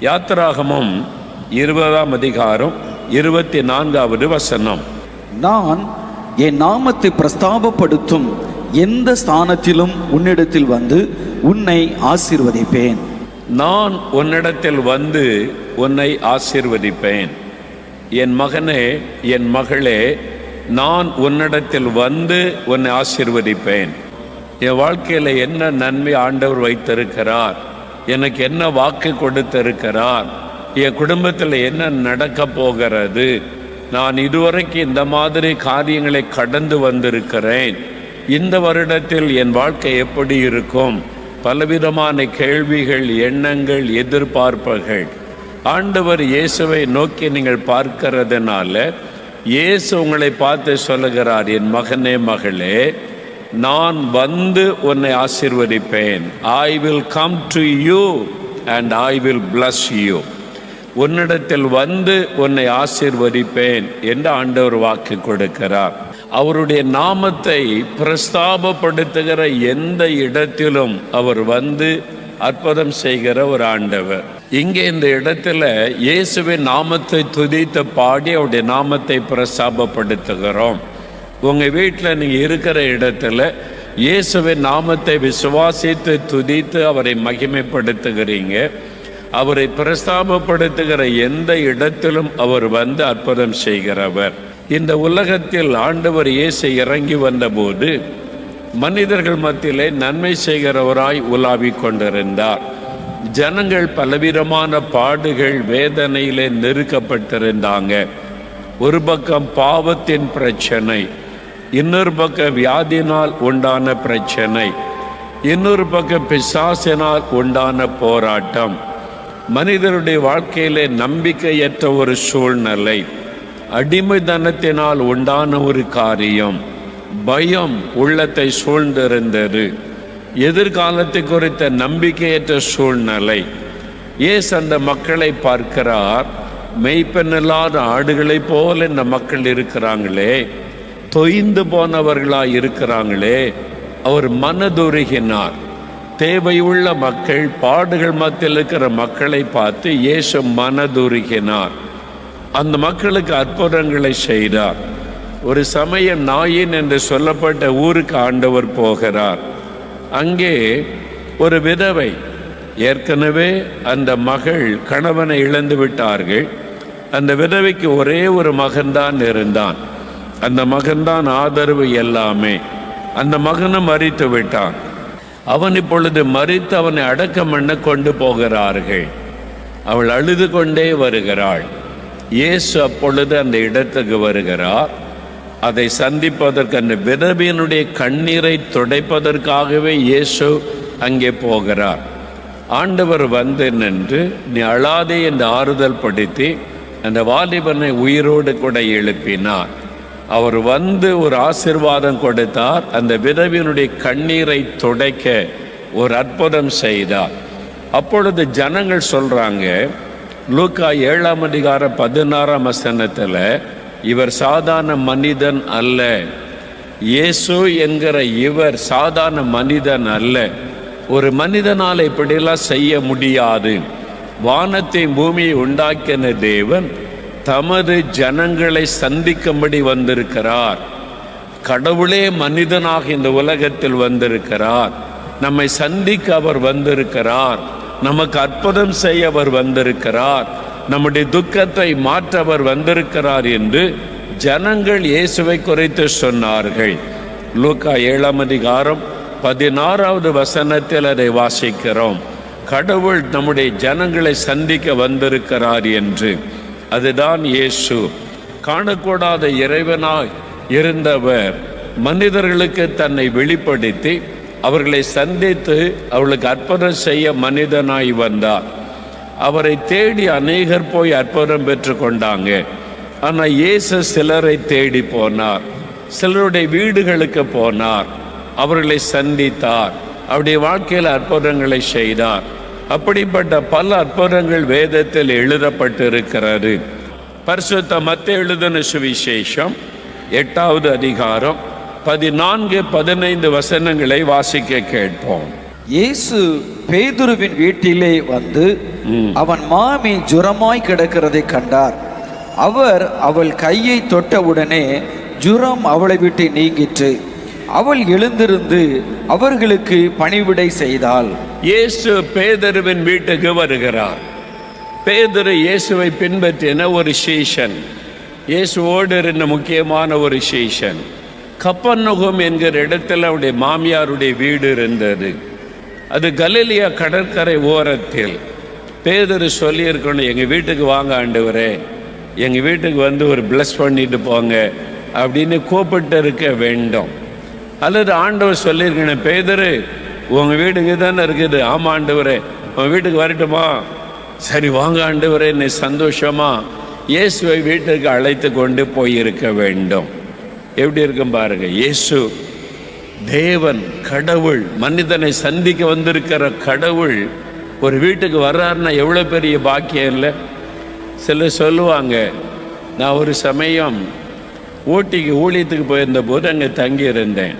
யாத்திராகமம் 20ஆம் அதிகாரம் 24வது வசனம். நான் என் நாமத்தை பிரஸ்தாபப்படுத்தும் எந்த ஸ்தானத்திலும் உன்னிடத்தில் வந்து உன்னை ஆசீர்வதிப்பேன். நான் உன்னிடத்தில் வந்து உன்னை ஆசீர்வதிப்பேன். என் மகனே, என் மகளே, நான் உன்னிடத்தில் வந்து உன்னை ஆசீர்வதிப்பேன். என் வாழ்க்கையில் என்ன நன்மை ஆண்டவர் வைத்திருக்கிறார், எனக்கு என்ன வாக்கு கொடுத்திருக்கிறார், என் குடும்பத்தில் என்ன நடக்க போகிறது, நான் இதுவரைக்கும் இந்த மாதிரி காரியங்களை கடந்து வந்திருக்கிறேன், இந்த வருடத்தில் என் வாழ்க்கை எப்படி இருக்கும், பலவிதமான கேள்விகள், எண்ணங்கள், எதிர்பார்ப்புகள். ஆண்டவர் இயேசுவை நோக்கி நீங்கள் பார்க்கிறதுனால இயேசு உங்களை பார்த்து சொல்லுகிறார், என் மகனே, மகளே, நான் வந்து உன்னை ஆசீர்வதிப்பேன். I will come to you and I will bless you. உன்னிடத்தில் வந்து உன்னை ஆசீர்வதிப்பேன் என்று ஆண்டவர் வாக்கு கொடுக்கிறார். அவருடைய நாமத்தை பிரஸ்தாபப்படுத்துகிற எந்த இடத்திலும் அவர் வந்து அற்புதம் செய்கிற ஒரு ஆண்டவர். இங்கே இந்த இடத்துல இயேசுவின் நாமத்தை துதித்து பாடி அவருடைய நாமத்தை பிரஸ்தாபப்படுத்துகிறோம். உங்கள் வீட்டில் நீங்கள் இருக்கிற இடத்துல இயேசுவின் நாமத்தை விசுவாசித்து துதித்து அவரை மகிமைப்படுத்துகிறீங்க. அவரை பிரஸ்தாபப்படுத்துகிற எந்த இடத்திலும் அவர் வந்து அற்புதம் செய்கிறவர். இந்த உலகத்தில் ஆண்டவர் இயேசு இறங்கி வந்தபோது மனிதர்கள் மத்தியிலே நன்மை செய்கிறவராய் உலாவிக் கொண்டிருந்தார். ஜனங்கள் பலவிதமான பாடுகள், வேதனையிலே நெருக்கப்பட்டிருந்தாங்க. ஒரு பக்கம் பாவத்தின் பிரச்சனை, இன்னொரு பக்கம் வியாதினால் உண்டான பிரச்சனை, இன்னொரு பக்கம் பிசாசினால் உண்டான போராட்டம், மனிதருடைய வாழ்க்கையிலே நம்பிக்கையற்ற ஒரு சூழ்நிலை, அடிமைத்தனத்தினால் உண்டான ஒரு காரியம், பயம் உள்ளத்தை சூழ்ந்திருந்தது, எதிர்காலத்தை குறித்த நம்பிக்கையற்ற சூழ்நிலை. இயேசு அந்த மக்களை பார்க்கிறார். மெய்ப்பெண்ணில்லாத ஆடுகளைப் போல இந்த மக்கள் இருக்கிறாங்களே, தொய்ந்து போனவர்களாக இருக்கிறாங்களே. அவர் மனதுருகினார். தேவையுள்ள மக்கள், பாடுகள் மத்தியில் இருக்கிற மக்களை பார்த்து இயேசு மனதுருகினார். அந்த மக்களுக்கு அற்புதங்களை செய்தார். ஒரு சமயம் நாயின் என்று சொல்லப்பட்ட ஊருக்கு ஆண்டவர் போகிறார். அங்கே ஒரு விதவை, ஏற்கனவே அந்த மகள் கணவனை இழந்து விட்டார்கள். அந்த விதவைக்கு ஒரே ஒரு மகன்தான் இருந்தான். அந்த மகன்தான் ஆதரவு எல்லாமே. அந்த மகனும் மரித்து விட்டான். அவன் இப்பொழுது மரித்து அவனை அடக்கம் பண்ண கொண்டு போகிறார்கள். அவள் அழுது கொண்டே வருகிறாள். இயேசு அப்பொழுது அந்த இடத்துக்கு வருகிறார். அதை சந்திப்பதற்கு, அந்த விதவையினுடைய கண்ணீரை துடைப்பதற்காகவே இயேசு அங்கே போகிறார். ஆண்டவர் வந்து நின்று, நீ அழாதே என்று ஆறுதல் படுத்தி அந்த வாலிபனை உயிரோடு கூட எழுப்பினார். அவர் வந்து ஒரு ஆசீர்வாதம் கொடுத்தார். அந்த விதவையினுடைய கண்ணீரை துடைக்க ஒரு அற்புதம் செய்தார். அப்பொழுது ஜனங்கள் சொல்றாங்க, லூக்கா 7ஆம் அதிகாரம் 16ஆம் வசனத்தில், இவர் சாதாரண மனிதன் அல்ல, இயேசு என்கிற இவர் சாதாரண மனிதன் அல்ல, ஒரு மனிதனால் இப்படியெல்லாம் செய்ய முடியாது. வானத்தை பூமியை உண்டாக்கின தேவன் தமது ஜனங்களை சந்திக்கும்படி வந்திருக்கிறார். கடவுளே மனிதனாக இந்த உலகத்தில் வந்திருக்கிறார். நம்மை சந்திக்க அவர் வந்திருக்கிறார். நமக்கு அற்புதம் செய்ய அவர் வந்திருக்கிறார். நம்முடைய துக்கத்தை மாற்ற அவர் வந்திருக்கிறார் என்று ஜனங்கள் இயேசுவை குறித்து சொன்னார்கள். லூக்கா 7ஆம் அதிகாரம் 16வது வசனத்தில் அதை வாசிக்கிறோம். கடவுள் நம்முடைய ஜனங்களை சந்திக்க வந்திருக்கிறார் என்று. அதுதான் இயேசு. காணக்கூடாத இறைவனாய் இருந்தவர் மனிதர்களுக்கு தன்னை வெளிப்படுத்தி அவர்களை சந்தித்து அவர்களுக்கு அற்புதம் செய்ய மனிதனாய் வந்தார். அவரை தேடி அநேகர் போய் அற்புதம் பெற்று கொண்டாங்க. ஆனால் இயேசு சிலரை தேடி போனார். சிலருடைய வீடுகளுக்கு போனார். அவர்களை சந்தித்தார். அவருடைய வாழ்க்கையில் அற்புதங்களை செய்தார். அப்படிப்பட்ட பல அற்புதங்கள் வேதத்தில் எழுதப்பட்டிருக்கிறது. பரிசுத்த மத்தேயு எழுதின சுவிசேஷம் 8வது அதிகாரம் 14-15 வசனங்களை வாசிக்க கேட்போம். இயேசு பேதுருவின் வீட்டிலே வந்து அவன் மாமி ஜுரமாய் கிடக்கிறதை கண்டார். அவர் அவள் கையை தொட்டவுடனே ஜுரம் அவளை விட்டு நீங்கிற்று. அவள் எழுந்திருந்து அவர்களுக்கு பணிவிடை செய்தாள். இயேசு பேதுருவின் வீட்டுக்கு வருகிறார். பேதுரு இயேசுவை பின்பற்றின ஒரு சீஷன், இயேசுவோடு இருந்த முக்கியமான ஒரு சீஷன். கப்பர்நகூம் என்கிற இடத்தில் அவருடைய மாமியாருடைய வீடு இருந்தது. அது கலிலியா கடற்கரை ஓரத்தில். பேதுரு சொல்லியிருக்கணும், எங்கள் வீட்டுக்கு வாங்க ஆண்டவரே, எங்கள் வீட்டுக்கு வந்து ஒரு பிளஸ் பண்ணிட்டு போங்க அப்படின்னு கூப்பிட்டு இருக்க வேண்டும். அல்லது ஆண்டவர் சொல்லியிருக்கணும், பேதுரு உங்கள் வீட்டுக்கு தானே இருக்குது. ஆமாம் ஆண்டவரே, உங்கள் வீட்டுக்கு வரட்டுமா? சரி வாங்க ஆண்டவரே, நீ சந்தோஷமா இயேசுவை வீட்டுக்கு அழைத்து கொண்டு போயிருக்க வேண்டும். எப்படி இருக்கும் பாருங்க. இயேசு தேவன், கடவுள், மனிதனை சந்திக்க வந்திருக்கிற கடவுள் ஒரு வீட்டுக்கு வர்றாருன்னா எவ்வளோ பெரிய பாக்கியம் இல்லை? சிலர் சொல்லுவாங்க, நான் ஒரு சமயம் ஊட்டிக்கு ஊழியத்துக்கு போயிருந்த போது அங்கே தங்கியிருந்தேன்.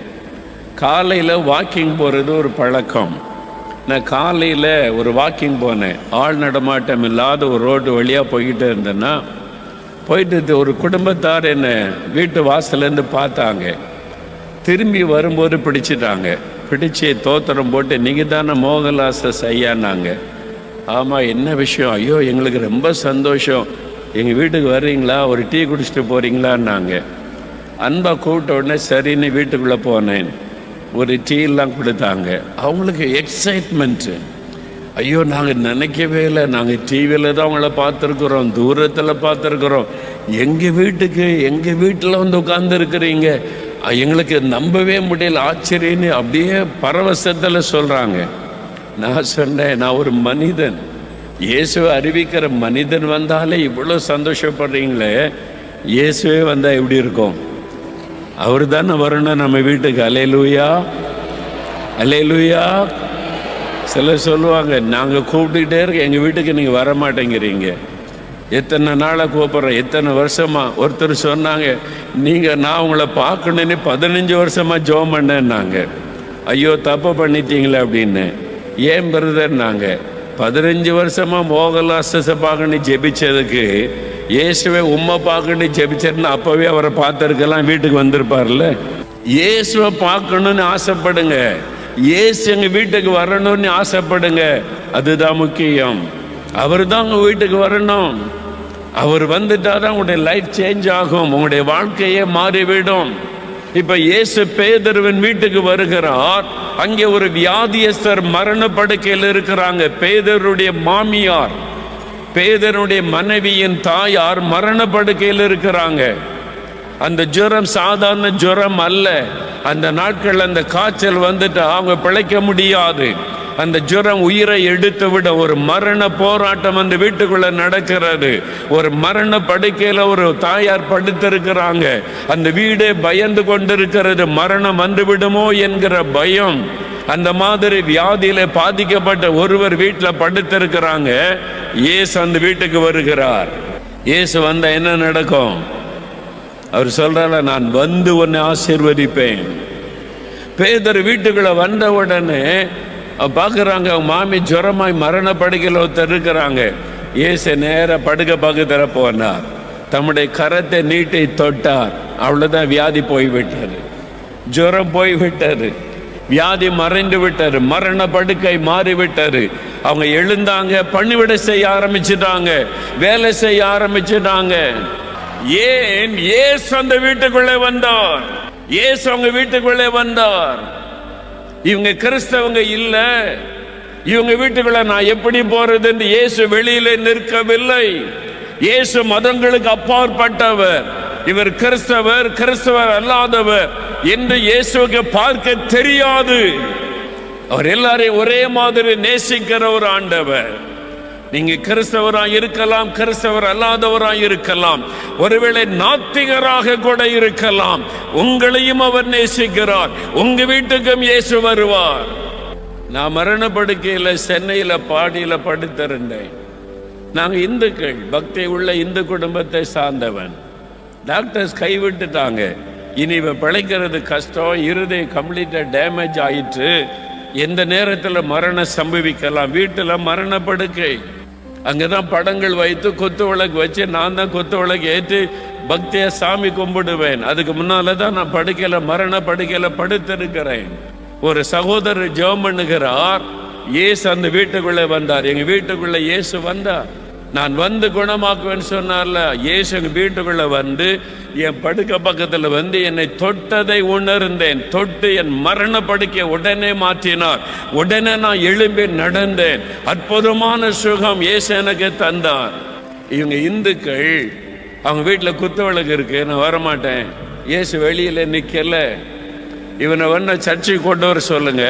காலையில் வாக்கிங் போகிறது ஒரு பழக்கம். நான் காலையில் ஒரு வாக்கிங் போனேன். ஆள் நடமாட்டம் இல்லாத ஒரு ரோடு வழியாக போய்கிட்டு இருந்தேன்னா, போயிட்டு ஒரு குடும்பத்தார் என்னை வீட்டு வாசலேருந்து பார்த்தாங்க. திரும்பி வரும்போது பிடிச்சிட்டாங்க. பிடிச்சி தோத்திரம் போட்டு, நீங்கள் தானே மோகன்தாஸ் ஐயான்னாங்க. ஆமாம், என்ன விஷயம்? ஐயோ எங்களுக்கு ரொம்ப சந்தோஷம், எங்கள் வீட்டுக்கு வர்றீங்களா, ஒரு டீ குடிச்சிட்டு போகிறீங்களான்னாங்க. அன்பாக கூப்பிட்ட உடனே சரின்னு வீட்டுக்குள்ளே போனேன். ஒரு டீலாம் கொடுத்தாங்க. அவங்களுக்கு எக்ஸைட்மெண்ட்டு. ஐயோ நாங்கள் நினைக்கவே இல்லை, நாங்கள் டிவியில் தான் அவங்கள பார்த்துருக்குறோம், தூரத்தில் பார்த்துருக்குறோம், எங்கள் வீட்டில் வந்து உட்காந்துருக்குறீங்க, எங்களுக்கு நம்பவே முடியல, ஆச்சரியன்னு அப்படியே பரவசத்தில் சொல்கிறாங்க. நான் சொன்னேன், நான் ஒரு மனிதன், இயேசுவை அறிவிக்கிற மனிதன் வந்தாலே இவ்வளோ சந்தோஷப்படுறீங்களே, இயேசுவே வந்தால் எப்படி இருக்கும்? அவர் தானே வரணும் நம்ம வீட்டுக்கு. அல்லேலூயா, அல்லேலூயா. சிலர் சொல்லுவாங்க, நாங்கள் கூப்பிட்டுக்கிட்டே இருக்க, எங்கள் வீட்டுக்கு நீங்கள் வர மாட்டேங்கிறீங்க. எத்தனை நாளாக கூப்பிட்றோம், எத்தனை வருஷமாக. ஒருத்தர் சொன்னாங்க, நான் உங்களை பார்க்கணுன்னு 15 வருஷமாக ஜெபம் பண்ணேன்னாங்க. ஐயோ தப்பு பண்ணிட்டீங்களே அப்படின்னு. ஏன் பிரதர்? நாங்கள் 15 வருஷமாக மோகன்தாஸை பார்க்கணும் ஜெபிச்சதுக்கு, இயேசுவை உம்மை பார்க்கணும் ஜெபிச்சதுன்னு அப்போவே அவரை பார்த்துருக்கலாம், வீட்டுக்கு வந்திருப்பார்ல. இயேசுவை பார்க்கணுன்னு ஆசைப்படுங்க, இயேசு எங்கள் வீட்டுக்கு வரணும்னு ஆசைப்படுங்க. அதுதான் முக்கியம். அவர் தான் உங்கள் வீட்டுக்கு வரணும். அவர் வந்துட்டால் தான் உங்களுடைய லைஃப் சேஞ்ச் ஆகும், உங்களுடைய வாழ்க்கையே மாறிவிடும். இப்போ இயேசு பேதுருவின் வீட்டுக்கு வருகிறார். அங்கே ஒரு வியாதியஸ்தர் மரண படுக்கையில் இருக்கிறாங்க. பேதுருடைய மாமியார், பேதுருடைய மனைவியின் தாயார் மரண படுக்கையில் இருக்கிறாங்க. அந்த ஜுரம் சாதாரண ஜுரம் அல்ல. அந்த நாட்கள் அந்த காய்ச்சல் வந்துட்டு அவங்க பிழைக்க முடியாது. அந்த ஜுரம் உயிரை எடுத்து விட ஒரு மரண போராட்டம் அந்த வீட்டுக்குள்ள நடக்கிறது. ஒரு மரண படுக்கையில் ஒரு தாயார் படுத்திருக்கிறாங்க. அந்த வீடே பயந்து கொண்டிருக்கிறது, மரணம் வந்துவிடுமோ என்கிற பயம். அந்த மாதிரி வியாதியில பாதிக்கப்பட்ட ஒருவர் வீட்டில் படுத்திருக்கிறாங்க. இயேசு அந்த வீட்டுக்கு வருகிறார். இயேசு வந்தா என்ன நடக்கும்? அவர் சொல்றாரு, நான் வந்து உன்னை ஆசீர்வதிப்பேன். பேதுரு வீட்டுக்குள்ள வந்த உடனே பார்க்குறாங்க, அவங்க மாமி ஜுரமாய் மரண படுக்கையில் ஒருத்தர் இருக்கிறாங்க. இயேசு நேர படுக்க பக்கத்தில் போனார், தம்முடைய கரத்தை நீட்டி தொட்டார். அவ்வளோதான், வியாதி போய்விட்டது, ஜுரம் போய்விட்டது, வியாதி மறைந்து விட்டது, மரண படுக்கை மாறிவிட்டது. அவங்க எழுந்தாங்க, பணிவிடை செய்ய ஆரம்பிச்சுட்டாங்க, வேலை செய்ய ஆரம்பிச்சுட்டாங்க. ஏன்? இயேசு அந்த வீட்டுக்குள்ளே வந்தார். இயேசு அவங்க வீட்டுக்குள்ளே வந்தார். இவங்க கிறிஸ்தவங்க இல்ல, இவங்க வீட்டுக்குள்ள நான் எப்படி போறது என்று இயேசு வெளியில நிற்கவில்லை. இயேசு மதங்களுக்கு அப்பாற்பட்டவர். இவர் கிறிஸ்தவர், கிறிஸ்தவர் அல்லாதவர் என்று இயேசுவுக்கு பார்க்க தெரியாது. அவர் எல்லாரையும் ஒரே மாதிரி நேசிக்கிற ஒரு ஆண்டவர். நீங்க கிறிஸ்தவராக இருக்கலாம், கிறிஸ்தவர் அல்லாதவராக இருக்கலாம், ஒருவேளை நாத்திகராக கூட இருக்கலாம், உங்களையும் அவர் நேசிக்கிறார். உங்க வீட்டுக்கும் இயேசு வருவார். நான் மரண படுக்கையில் சென்னையில் பாடியில் படுத்திருந்தேன். நாங்கள் இந்துக்கள், பக்தி உள்ள இந்து குடும்பத்தை சார்ந்தவன். டாக்டர்ஸ் கைவிட்டுட்டாங்க, இனி இவ பிழைக்கிறது கஷ்டம், இருதயம் கம்ப்ளீட்டாக டேமேஜ் ஆயிட்டு, எந்த நேரத்தில் மரணம் சம்பவிக்கலாம். வீட்டில் மரண படுக்கை, அங்கதான் படங்கள் வைத்து குத்து விளக்கு வச்சு நான் தான் குத்து விளக்கு ஏற்றி பக்தியா சாமி கும்பிடுவேன். அதுக்கு முன்னால தான் நான் படுக்கையில மரண படுக்கையில படுத்திருக்கிறேன். ஒரு சகோதரர் ஜெபம் பண்ணுகிறார். இயேசு அந்த வீட்டுக்குள்ள வந்தார். எங்க வீட்டுக்குள்ள இயேசு வந்தார். நான் வந்து குணமாக்குவேன்னு சொன்னார்ல, இயேசு எங்க வீட்டுக்குள்ள வந்து என் படுக்க பக்கத்துல வந்து என்னை தொட்டதை உணர்ந்தேன். தொட்டு என் மரண படுக்கையை உடனே மாற்றினார். உடனே நான் எழும்பி நடந்தேன். அற்புதமான சுகம் இயேசு எனக்கு தந்தார். இவங்க இந்துக்கள், அவங்க வீட்டில் குத்து விளக்கு இருக்கு, நான் வரமாட்டேன். இயேசு வெளியில நிக்கல. இவனை வேணா சர்ச்சைக்கு கொண்டு வர சொல்லுங்க,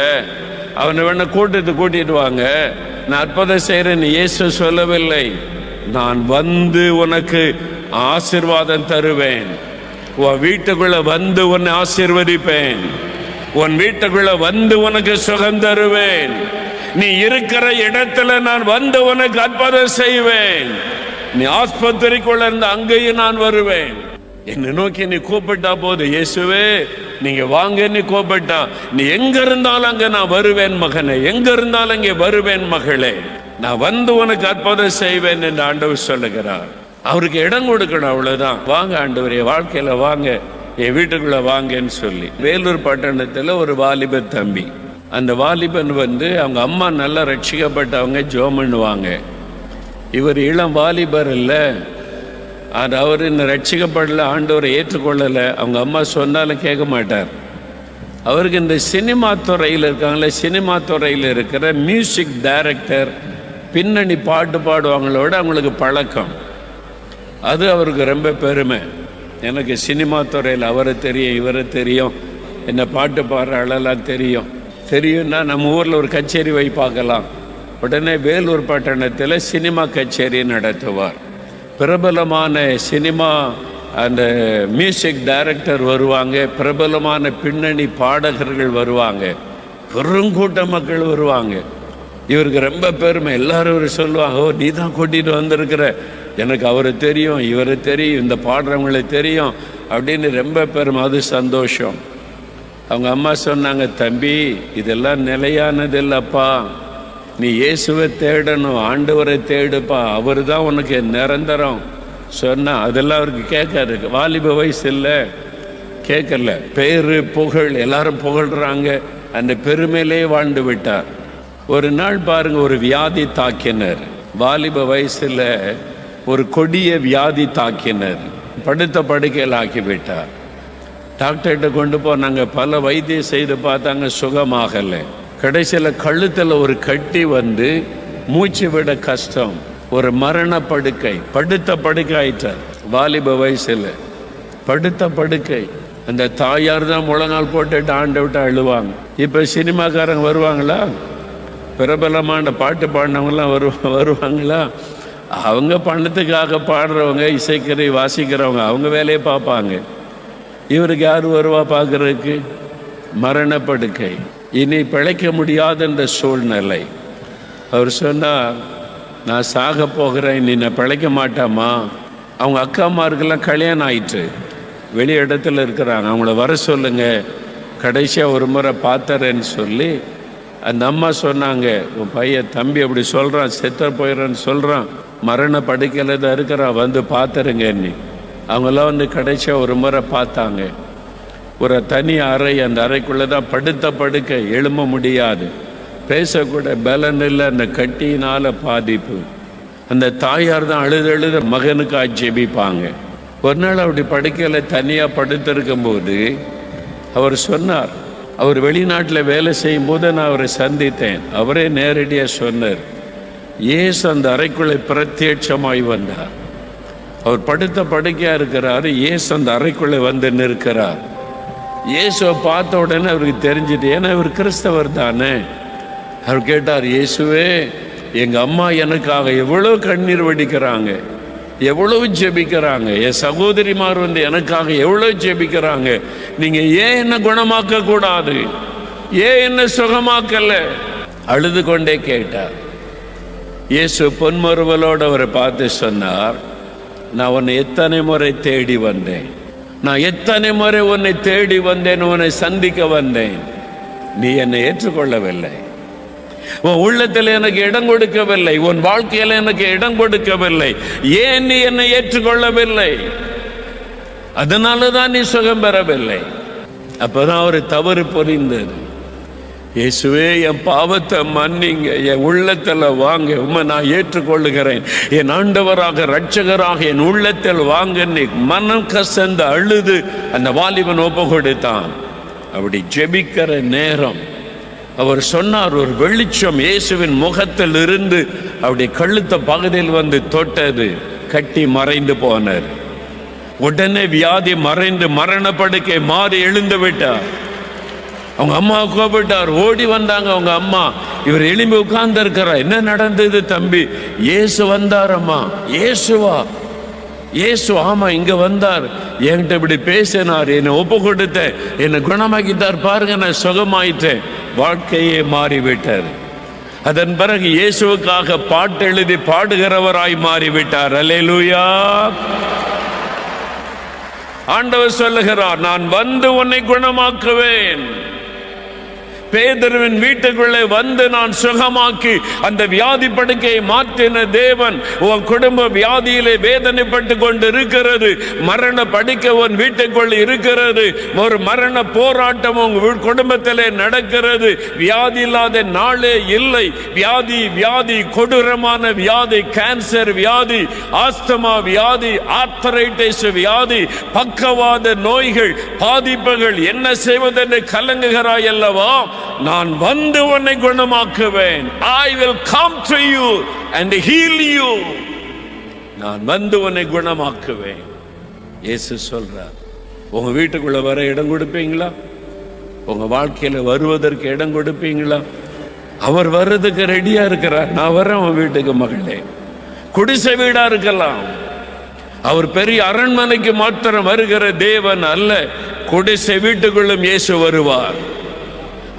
அவனை வேணா கூட்டிட்டு வாங்க, நான் அற்புதம் செய்யறேன்னு இயேசு சொல்லவில்லை. நான் வந்து உனக்கு ஆசீர்வாதம் தருவேன். உன் வீட்டுக்குள்ள வந்து உன்னை ஆசீர்வதிப்பேன். உன் வீட்டுக்குள்ள வந்து உனக்கு சுகம் தருவேன். நீ இருக்கிற இடத்துல நான் வந்து உனக்கு அற்புதம் செய்வேன். நீ ஆஸ்பத்திரிக்குள்ள இருந்து அங்கேயும் நான் வருவேன். என்னை நோக்கி நீ கூப்பிட்டா போது, இயேசுவே நீங்க வாங்க, நீ கூப்பிட்டா நீ எங்க இருந்தாலும் அங்க நான் வருவேன் மகனே, எங்க இருந்தாலும் அங்கே வருவேன் மகளே, நான் வந்து உனக்கு அற்புதம் செய்வேன் என்று ஆண்டவர் சொல்லுகிறார். அவருக்கு இடம் கொடுக்கணும், அவ்வளவுதான். வாங்க ஆண்டவரே, வாழ்க்கையில வாங்க, என் வீட்டுக்குள்ள வாங்கன்னு சொல்லி. வேலூர் பட்டணத்துல ஒரு வாலிப தம்பி, அந்த வாலிபன் வந்து அவங்க அம்மா நல்லா ரட்சிக்கப்பட்டவங்க, ஜெபம் பண்ணுவாங்க. இவர் இளம் வாலிபர் இல்லை, அது அவர் இன்னும் ரட்சிக்கப்படல, ஆண்டவரை ஏற்றுக்கொள்ளலை. அவங்க அம்மா சொன்னாலும் கேட்க மாட்டார். அவருக்கு இந்த சினிமா துறையில் இருக்காங்களே, சினிமா துறையில் இருக்கிற மியூசிக் டைரக்டர், பின்னணி பாட்டு பாடுவாங்களோட அவங்களுக்கு பழக்கம். அது அவருக்கு ரொம்ப பெருமை. எனக்கு சினிமா துறையில் அவரை தெரியும், இவரை தெரியும், என்ன பாட்டு பாடுற ஆளெல்லாம் தெரியும்னா நம்ம ஊரில் ஒரு கச்சேரி வை பார்க்கலாம். உடனே வேலூர் பட்டணத்தில் சினிமா கச்சேரி நடத்துவார். பிரபலமான சினிமா அந்த மியூசிக் டைரக்டர் வருவாங்க, பிரபலமான பின்னணி பாடகர்கள் வருவாங்க, பெருங்கூட்ட மக்கள் வருவாங்க. இவருக்கு ரொம்ப பெருமை. எல்லாரும் இவர் சொல்லுவாங்க, ஓ நீ தான் கூட்டிகிட்டு வந்திருக்கிற, எனக்கு அவரை தெரியும், இவரை தெரியும், இந்த பாடுறவங்களை தெரியும் அப்படின்னு ரொம்ப பெருமை. அது சந்தோஷம். அவங்க அம்மா சொன்னாங்க, தம்பி இதெல்லாம் நிலையானது இல்லைப்பா, நீ இயேசுவை தேடணும், ஆண்டவரை தேடுப்பா, அவர் தான் உனக்கு நிரந்தரம் சொன்னா. அதெல்லாம் அவருக்கு கேட்காது. வாலிப வயசு இல்லை, கேட்கல. பேரு புகழ் எல்லாரும் புகழ்றாங்க, அந்த பெருமையிலே வாழ்ந்து விட்டார். ஒரு நாள் பாருங்க, ஒரு வியாதி தாக்கினர். வாலிப வயசுல ஒரு கொடிய வியாதி தாக்கினர். படுத்த படுக்கையில் ஆக்கிவிட்டார். டாக்டர்கிட்ட கொண்டு போனாங்க, பல வைத்தியம் செய்து பார்த்தாங்க, சுகமாகலை. கடைசியில் கழுத்தில் ஒரு கட்டி வந்து மூச்சு விட கஷ்டம், ஒரு மரண படுக்கை, படுத்த படுக்கை ஆயிட்டார். வாலிப வயசுல படுத்த படுக்கை. அந்த தாயார் தான் முழங்கால் போட்டுட்டு ஆண்டை விட்டு அழுவாங்க. இப்போ சினிமாக்காரங்க வருவாங்களா, பிரபலமான பாட்டு பாடினவங்களாம் வருவாங்களா? அவங்க பணத்துக்காக பாடுறவங்க, இசைக்கரை வாசிக்கிறவங்க, அவங்க வேலையை பார்ப்பாங்க. இவருக்கு யார் வருவா பார்க்கறதுக்கு? மரணப்படுக்கை, இனி பிழைக்க முடியாத இந்த சூழ்நிலை. அவர் சொன்னார், நான் சாக போகிறேன், நீ நான் பிழைக்க மாட்டாமா? அவங்க அக்கா அம்மாருக்கெல்லாம் கல்யாணம் ஆயிட்டு வெளி இடத்துல இருக்கிறாங்க, அவங்கள வர சொல்லுங்க, கடைசியாக ஒரு முறை பார்த்தறேன்னு சொல்லி அந்த அம்மா சொன்னாங்க, உன் பையன் தம்பி அப்படி சொல்கிறான், செத்த போயிடறான்னு சொல்கிறான், மரண படுக்கையில் தான் இருக்கிறான், வந்து பார்த்துருங்கன்னு. அவங்களாம் வந்து கடைசியாக ஒரு முறை பார்த்தாங்க. ஒரு தனி அறை, அந்த அறைக்குள்ளே தான் படுத்த படுக்கை, எழும்ப முடியாது, பேசக்கூட பலன் இல்லை, அந்த கட்டியினால் பாதிப்பு. அந்த தாயார் தான் அழுது மகனுக்காக ஜெபிப்பாங்க. ஒரு நாள் அப்படி படுக்கையில் தனியாக படுத்திருக்கும்போது அவர் சொன்னார், அவர் வெளிநாட்டில் வேலை செய்யும் போது நான் அவரை சந்தித்தேன். அவரே நேரடியாக சொன்னார், இயேசு அந்த அறைக்குள்ளே பிரத்யட்சமாய் வந்தார். அவர் படுத்த படுக்கையாக இருக்கிறாரு, இயேசு அந்த அறைக்குள்ளே வந்து நிற்கிறார். இயேசுவை பார்த்த உடனே அவருக்கு தெரிஞ்சுட்டு, ஏன்னா இவர் கிறிஸ்தவர் தானே. அவர் கேட்டார், இயேசுவே எங்கள் அம்மா எனக்காக எவ்வளோ கண்ணீர் வடிக்கிறாங்க, எவ்வளவு ஜெபிக்கிறாங்க, என் சகோதரிமார் வந்து எனக்காக எவ்வளோ ஜெபிக்கிறாங்க, நீங்கள் ஏன் என்ன குணமாக்க கூடாது, ஏன் என்ன சுகமாக்கல? அழுது கொண்டே கேட்டார். இயேசு பொன்மருவலோடு அவரை பார்த்து சொன்னார், நான் உன்னை எத்தனை முறை தேடி வந்தேன், நான் எத்தனை முறை உன்னை தேடி வந்தேன், உன்னை சந்திக்க வந்தேன். நீ என்னை ஏற்றுக்கொள்ளவில்லை, உன் உள்ளத்தில் எனக்கு இடம் கொடுக்கவில்லை, உன் வாழ்க்கையில் எனக்கு இடம் கொடுக்கவில்லை. ஏன் நீ என்னை ஏற்றுக்கொள்ளவில்லை? அதனாலதான் நீ சுகம் பெறவில்லை. அப்பதான் ஒரு தவறு புரிந்தது. இயேசுவே, என் பாவத்தை மன்னிங்க, என் உள்ளத்தில் வாங்க, உம்மை நான் ஏற்றுக்கொள்ளுகிறேன், என் ஆண்டவராக இரட்சகராக என் உள்ளத்தில் வாங்க. நீ மனம் கசந்து அழுது அந்த வாலிபன் ஒப்பு கொடுத்தான். அப்படி ஜெபிக்கிற நேரம் அவர் சொன்னார், ஒரு வெளிச்சம் இயேசுவின் முகத்தில் இருந்து அப்படி கழுத்த பகுதியில் வந்து தொட்டது. கட்டி மறைந்து போனார். உடனே வியாதி மறைந்து மரண படுக்கை மாறி எழுந்து விட்டார். அவங்க அம்மா கூப்பிட்டார். ஓடி வந்தாங்க அவங்க அம்மா. இவர் எழும்பி உட்கார்ந்து இருக்கிறார். என்ன நடந்தது தம்பி? இயேசு வந்தாரம்மா. இயேசுவா? இயேசு ஆமா, இங்க வந்தார், என்கிட்ட இப்படி பேசினார், என்னை ஒப்பு கொடுத்தேன், என்னை குணமாக்கிட்டார், பாருங்க நான் சுகமாயிட்டேன். வாழ்க்கையே மாறிவிட்டார். அதன் பிறகு இயேசுவுக்காக பாட்டு எழுதி பாடுகிறவராய் மாறிவிட்டார். அல்லேலூயா. ஆண்டவர் சொல்லுகிறார், நான் வந்து உன்னை குணமாக்குவேன். பேதுருவின் வீட்டுக்குள்ளே வந்து நான் சுகமாக்கி அந்த வியாதி படுக்கையை மாற்றின தேவன் உன் குடும்ப வியாதியிலே வேதனைப்பட்டு கொண்டு இருக்கிறது. மரண படுக்கை உன் வீட்டுக்குள் இருக்கிறது. ஒரு மரண போராட்டம் உங்கள் குடும்பத்திலே நடக்கிறது. வியாதி இல்லாத நாளே இல்லை. வியாதி வியாதி கொடூரமான வியாதி, கேன்சர் வியாதி, ஆஸ்துமா வியாதி, ஆர்த்தரைட்டிஸ் வியாதி, பக்கவாத நோய்கள், பாதிப்புகள். என்ன செய்வதென்று கலங்குகிறாய் அல்லவா? நான் வந்து உன்னை குணமாக்குவேன். I will come to you and heal you. நான் வந்து உன்னை குணமாக்குவேன். இயேசு சொல்றார், உங்க வீட்டுக்குள்ள வர இடம் கொடுப்பீங்களா? உங்க வாழ்க்கையில வருவதற்கு இடம் கொடுப்பீங்களா? அவர் வர்றதுக்கு ரெடியா இருக்கிறார். நான் வரேன் உன் வீட்டுக்கு மகளே. குடிசை வீடா இருக்கலாம். அவர் பெரிய அரண்மனைக்கு மாத்திரம் வருகிற தேவன் அல்ல. குடிசை வீட்டுக்குள்ளும் இயேசு வருவார்.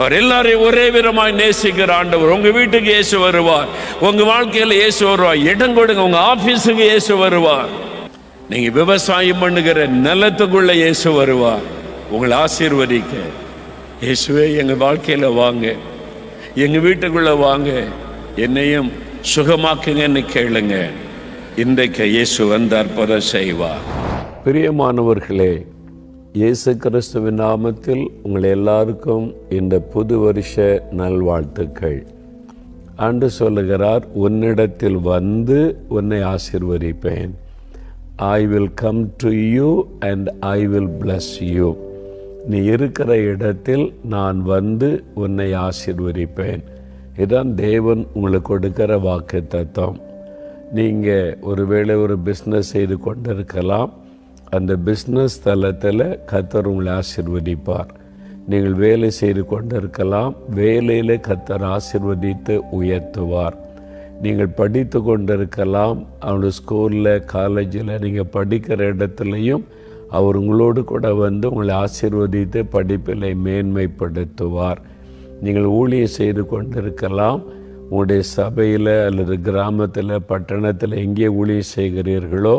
அவர் எல்லாரையும் ஒரே விதமாய் நேசிக்கிற ஆண்டவர். உங்க வீட்டுக்கு இயேசு வருவார். உங்க வாழ்க்கையில் இயேசு வருவார். இடம் கொடுங்க. உங்க ஆபீஸுக்கு இயேசு வருவார். நீங்க விவசாயம் பண்ணுகிற நிலத்துக்குள்ள இயேசு வருவார் உங்களை ஆசீர்வதிக்க. இயேசுவே, எங்க வாழ்க்கையில வாங்க, எங்க வீட்டுக்குள்ள வாங்க, என்னையும் சுகமாக்குங்கன்னு கேளுங்க. இன்றைக்கு இயேசு வந்து அற்புதம் செய்வார். பிரியமானவர்களே, இயேசு கிறிஸ்துவின் நாமத்தில் உங்கள் எல்லாருக்கும் இந்த புது வருஷ நல்வாழ்த்துக்கள். ஆண்டு சொல்லுகிறார், உன்னிடத்தில் வந்து உன்னை ஆசீர்வதிப்பேன். I will come to you and I will bless you. நீ இருக்கிற இடத்தில் நான் வந்து உன்னை ஆசீர்வதிப்பேன். இதுதான் தேவன் உங்களுக்கு கொடுக்கிற வாக்கு தத்துவம். நீங்கள் ஒருவேளை ஒரு பிஸ்னஸ் செய்து கொண்டிருக்கலாம். அந்த பிஸ்னஸ் தளத்தில் கர்த்தர் உங்களை ஆசீர்வதிப்பார். நீங்கள் வேலை செய்து கொண்டிருக்கலாம். வேலையில் கர்த்தர் ஆசீர்வதித்து உயர்த்துவார். நீங்கள் படித்து கொண்டிருக்கலாம். அவனுடைய ஸ்கூலில், காலேஜில், நீங்கள் படிக்கிற இடத்துலையும் அவர் உங்களோடு கூட வந்து உங்களை ஆசீர்வதித்து படிப்பில் மேன்மைப்படுத்துவார். நீங்கள் ஊழியம் செய்து கொண்டிருக்கலாம். உங்களுடைய சபையில் அல்லது கிராமத்தில், பட்டணத்தில் எங்கே ஊழியம் செய்கிறீர்களோ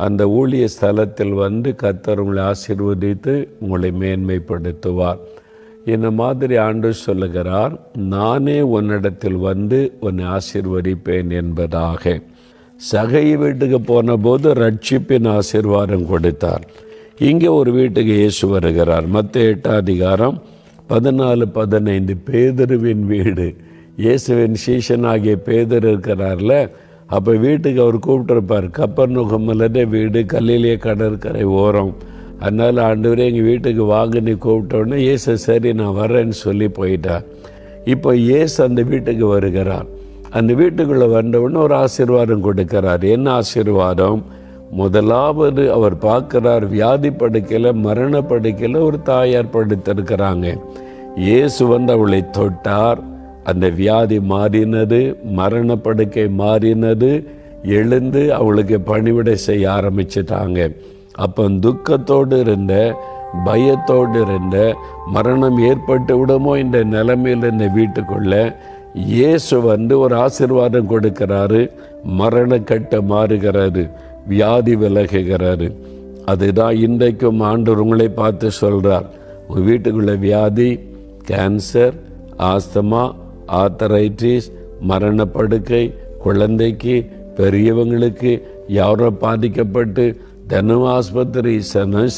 அந்த ஊழிய ஸ்தலத்தில் வந்து கர்த்தர் உங்களை ஆசீர்வதித்து உங்களை மேன்மைப்படுத்துவார். இந்த மாதிரி ஆண்டவர் சொல்லுகிறார், நானே உன்னிடத்தில் வந்து உன்னை ஆசீர்வதிப்பேன் என்பதாக. சகை வீட்டுக்கு போன போது ரட்சிப்பின் ஆசீர்வாதம் கொடுத்தார். இங்கே ஒரு வீட்டுக்கு இயேசு வருகிறார். மத்தேயு 8:14-15 பேதுருவின் வீடு. இயேசுவின் சீஷனாகிய பேதுரு இருக்கிறார்ல, அப்போ வீட்டுக்கு அவர் கூப்பிட்டுருப்பார். கப்பர்நகூமிலே வீடு, கலிலேய கடற்கரை ஓரம். அதனால் ஆண்டவரே எங்கள் வீட்டுக்கு வாங்க நீ கூப்பிட்டோன்னே இயேசு சரி நான் வரேன்னு சொல்லி போயிட்டார். இப்போ இயேசு அந்த வீட்டுக்கு வருகிறார். அந்த வீட்டுக்குள்ளே வந்தவுடனே ஒரு ஆசீர்வாதம் கொடுக்கிறார். என்ன ஆசீர்வாதம்? முதலாவது அவர் பார்க்குறார், வியாதி படுக்கையில், மரண படுக்கையில் ஒரு தாயார் படுத்திருக்கிறாங்க. இயேசு வந்து அவளை தொட்டார். அந்த வியாதி மாறினது, மரண படுக்கை மாறினது. எழுந்து அவளுக்கு பணிவிடை செய்ய ஆரம்பிச்சிட்டாங்க. அப்போ துக்கத்தோடு இருந்த, பயத்தோடு இருந்த, மரணம் ஏற்பட்டு விடுமோ இந்த நிலைமையில் இந்த வீட்டுக்குள்ள இயேசு வந்து ஒரு ஆசீர்வாதம் கொடுக்கிறாரு. மரணக்கட்டு மாறுகிறது, வியாதி விலகுகிறது. அதுதான் இன்றைக்கும் ஆண்டவர் உங்களை பார்த்து சொல்கிறார், உங்கள் வீட்டுக்குள்ள வியாதி, கேன்சர், ஆஸ்துமா, ஆத்தரைட்டிஸ், மரணப்படுக்கை, குழந்தைக்கு, பெரியவங்களுக்கு யாரோ பாதிக்கப்பட்டு தினம் ஆஸ்பத்திரி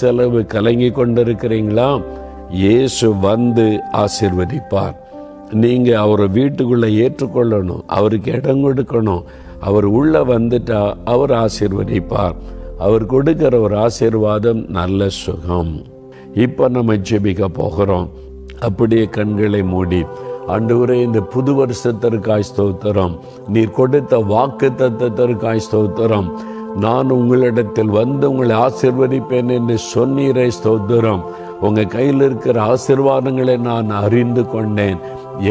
செலவு கலங்கி கொண்டிருக்கிறீங்களா? இயேசு வந்து ஆசீர்வதிப்பார். நீங்கள் அவரை வீட்டுக்குள்ளே ஏற்றுக்கொள்ளணும், அவருக்கு இடம் கொடுக்கணும். அவர் உள்ளே வந்துட்டா அவர் ஆசீர்வதிப்பார். அவர் கொடுக்கிற ஒரு ஆசீர்வாதம் நல்ல சுகம். இப்போ நம்ம ஜெபிக்க போகிறோம். அப்படியே கண்களை மூடி, ஆண்டவரே, இந்த புது வருஷத்திற்காய் ஸ்தோத்திரம். நீர் கொடுத்த வாக்கு தத்தத்திற்காய் ஸ்தோத்திரம். நான் உங்களிடத்தில் வந்து உங்களை ஆசீர்வதிப்பேன் என்று சொன்னீரே, ஸ்தோத்திரம். உங்கள் கையில் இருக்கிற ஆசீர்வாதங்களை நான் அறிந்து கொண்டேன்.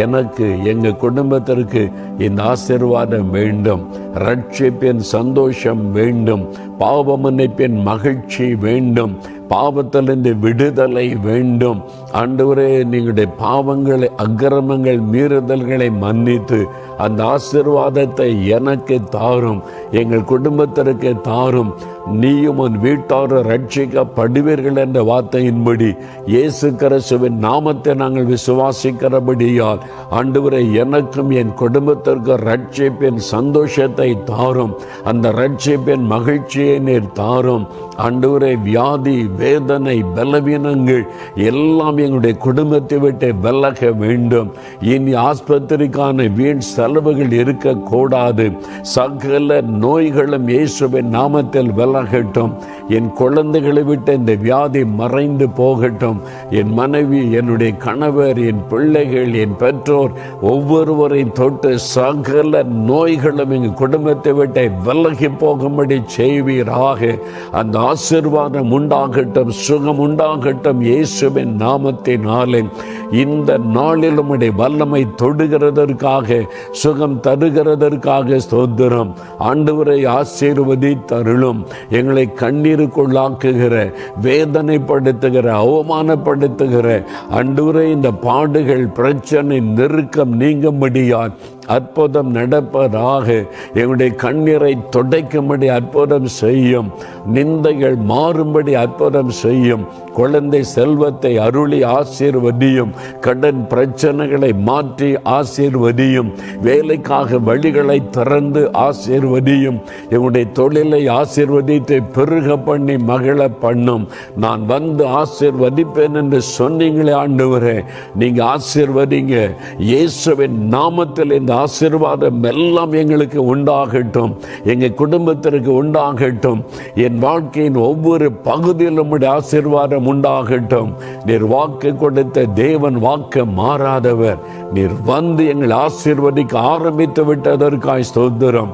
எனக்கு, எங்கள் குடும்பத்திற்கு இந்த ஆசீர்வாதம் வேண்டும். ரட்சிப்பின் சந்தோஷம் வேண்டும். பாவ மன்னிப்பின் மகிழ்ச்சி வேண்டும். பாவத்திலிருந்து விடுதலை வேண்டும். ஆண்டவரே, நீங்களுடைய பாவங்களை, அக்கிரமங்கள், மீறுதல்களை மன்னித்து அந்த ஆசீர்வாதத்தை எனக்கு தாரும், எங்கள் குடும்பத்திற்கு தாரும். நீயும் உன் வீட்டாரும் ரட்சிக்கப்படுவீர்கள் என்ற வார்த்தையின்படி இயேசு கிறிஸ்துவின் நாமத்தை நாங்கள் விசுவாசிக்கிறபடியால் ஆண்டவரே, எனக்கும் என் குடும்பத்திற்கு ரட்சிப்பின் சந்தோஷத்தை தாரும். அந்த ரட்சிப்பின் மகிழ்ச்சியை நீர் தாரும். ஆண்டவரே, வியாதி, வேதனை, பலவீனங்கள் எல்லாம் எங்களுடைய குடும்பத்தை விட்டு விலக வேண்டும். இனி ஆஸ்பத்திரிக்கான வீண் செலவுகள் இருக்கக்கூடாது. சகல நோய்களும் இயேசுவின் நாமத்தில் விலகட்டும். என் குழந்தைகளை விட்டு இந்த வியாதி மறைந்து போகட்டும். என் மனைவி, என்னுடைய கணவர், என் பிள்ளைகள், என் பெற்றோர் ஒவ்வொருவரையும் தொட்டு சகல நோய்களும் எங்கள் குடும்பத்தை விட்டு விலகி போகும்படி செய்வீராக. அந்த ஆசீர்வாதம் உண்டாகட்டும், சுகம் உண்டாகட்டும் இயேசுவின் நாமத்தினாலே. இந்த நாளில் உம்முடைய வல்லமை தொடுகிறதற்காக, சுகம் தருகிறதற்காக ஸ்தோத்திரம். ஆண்டவரை ஆசீர்வதித்தருளும். எங்களை கண்ணீருக்குள்ளாக்குகிற, வேதனைப்படுத்துகிற, அவமானப்படுத்துகிற ஆண்டவரே, இந்த பாடுகள், பிரச்சனை, நெருக்கம் நீங்கும்படியால் அற்புதம் நடப்பதாக. எங்களுடைய கண்ணீரை துடைக்கும்படி அற்புதம் செய்யும். நிந்தைகள் மாறும்படி அற்புதம் செய்யும். குழந்தை செல்வத்தை அருளி ஆசீர்வதியும். கடன் பிரச்சனைகளை மாற்றி ஆசீர்வதியும். வேலைக்காக வழிகளை திறந்து ஆசீர்வதியும். எங்களுடைய தொழிலை ஆசீர்வதித்து பெருக பண்ணி மகிழ பண்ணும். நான் வந்து ஆசீர்வதிப்பேன் என்று சொன்னீங்களே ஆண்டவரே, நீங்க ஆசீர்வதிங்க. இயேசுவின் நாமத்தில் இந்த ஆசீர்வாதம் எல்லாம் எங்களுக்கு உண்டாகட்டும், எங்கள் குடும்பத்திற்கு உண்டாகட்டும். என் வாழ்க்கையின் ஒவ்வொரு பகுதியிலும் ஆசீர்வாதம் உண்டாகட்டும். நீர் வாக்கு கொடுத்த தேவன், வாக்கு மாறாதவர். நீர் வந்து எங்களை ஆசீர்வதிக்க ஆரம்பித்து விட்டதற்காய் ஸ்தோத்திரம்.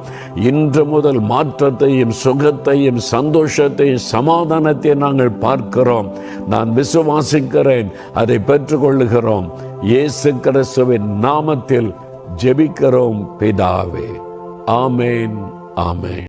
இன்று முதல் மாற்றத்தையும், சுகத்தையும், சந்தோஷத்தையும், சமாதானத்தையும் நாங்கள் பார்க்கிறோம். நான் விசுவாசிக்கிறேன், அதை பெற்றுக்கொள்ளுகிறோம். இயேசு கிறிஸ்துவின் நாமத்தில் ஜெபிக்கிறோம் பிதாவே. ஆமேன், ஆமேன்.